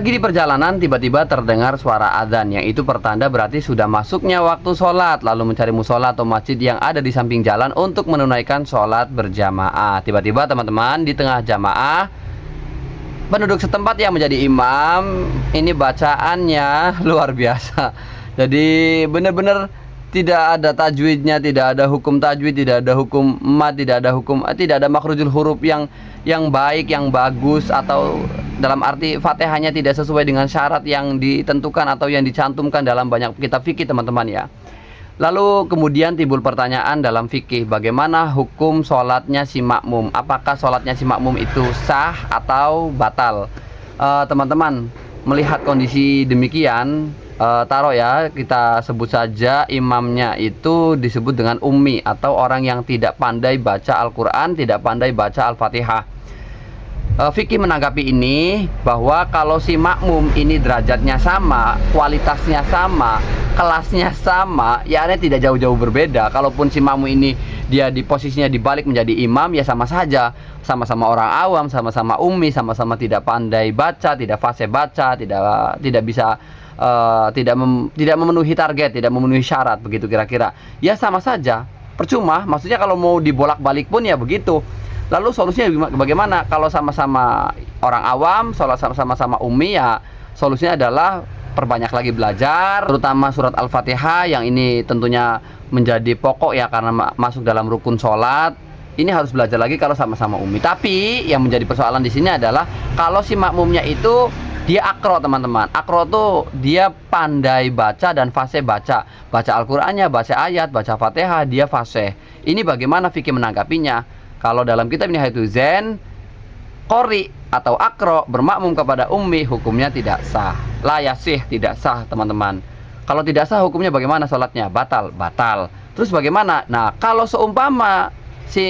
Lagi di perjalanan, tiba-tiba terdengar suara adzan, yang itu pertanda berarti sudah masuknya waktu sholat. Lalu mencari musola atau masjid yang ada di samping jalan untuk menunaikan sholat berjamaah. Tiba-tiba teman-teman, di tengah jamaah, penduduk setempat yang menjadi imam, ini bacaannya luar biasa. Jadi benar-benar tidak ada tajwidnya, tidak ada hukum tajwid, tidak ada hukum mat, tidak ada makhrujul huruf yang baik, yang bagus, atau dalam arti Fatihahnya tidak sesuai dengan syarat yang ditentukan atau yang dicantumkan dalam banyak kitab fikih, teman-teman ya. Lalu kemudian timbul pertanyaan dalam fikih, bagaimana hukum sholatnya si makmum? Apakah sholatnya si makmum itu sah atau batal? Teman-teman, melihat kondisi demikian, taruh ya, kita sebut saja imamnya itu disebut dengan ummi, atau orang yang tidak pandai baca Al-Quran, tidak pandai baca Al-Fatihah. Fikih menanggapi ini bahwa kalau si makmum ini derajatnya sama, kualitasnya sama, kelasnya sama, ya ini tidak jauh-jauh berbeda. Kalaupun si makmum ini dia di posisinya dibalik menjadi imam, ya sama saja, sama-sama orang awam, sama-sama ummi, sama-sama tidak pandai baca, tidak fasih baca, tidak bisa tidak memenuhi target, tidak memenuhi syarat, begitu kira-kira. Ya sama saja, percuma. Maksudnya kalau mau dibolak-balik pun ya begitu. Lalu solusinya bagaimana? Kalau sama-sama orang awam, sholat sama-sama ummi, ya solusinya adalah perbanyak lagi belajar, terutama surat Al-Fatihah, yang ini tentunya menjadi pokok ya, karena masuk dalam rukun sholat. Ini harus belajar lagi kalau sama-sama ummi. Tapi yang menjadi persoalan di sini adalah kalau si makmumnya itu dia akro, teman-teman. Akro tuh dia pandai baca dan fasih baca. Baca Al-Qur'annya, baca ayat, baca Fatihah, dia fasih. Ini bagaimana fikih menanggapinya? Kalau dalam kitab Nihayatul Zen, qori atau akro bermakmum kepada ummi hukumnya tidak sah. La yasih, tidak sah, teman-teman. Kalau tidak sah hukumnya bagaimana sholatnya? Batal, batal. Terus bagaimana? Nah, kalau seumpama si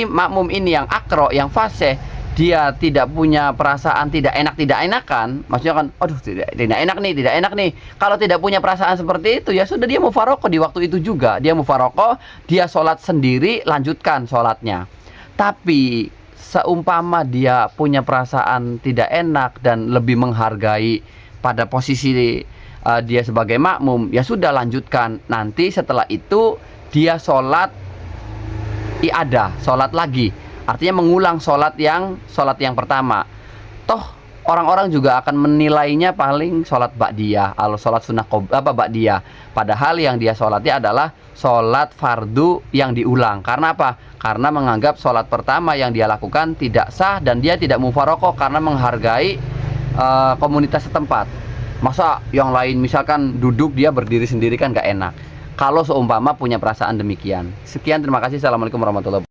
makmum ini yang akro, yang fasih, dia tidak punya perasaan tidak enakan, maksudnya kan, aduh tidak enak nih. Kalau tidak punya perasaan seperti itu, ya sudah, dia mufaroqah di waktu itu juga. Dia mufaroqah, dia sholat sendiri, lanjutkan sholatnya. Tapi seumpama dia punya perasaan tidak enak dan lebih menghargai pada posisi dia sebagai makmum, ya sudah, lanjutkan. Nanti setelah itu dia sholat i'adah, sholat lagi. Artinya mengulang sholat yang pertama. Toh orang-orang juga akan menilainya paling sholat ba'diyah, atau sholat sunnah ba'diyah. Padahal yang dia sholatnya adalah sholat fardu yang diulang. Karena apa? Karena menganggap sholat pertama yang dia lakukan tidak sah, dan dia tidak mufaroqah karena menghargai komunitas setempat. Masa yang lain misalkan duduk, dia berdiri sendiri, kan gak enak. Kalau seumpama punya perasaan demikian. Sekian, terima kasih. Assalamualaikum warahmatullahi wabarakatuh.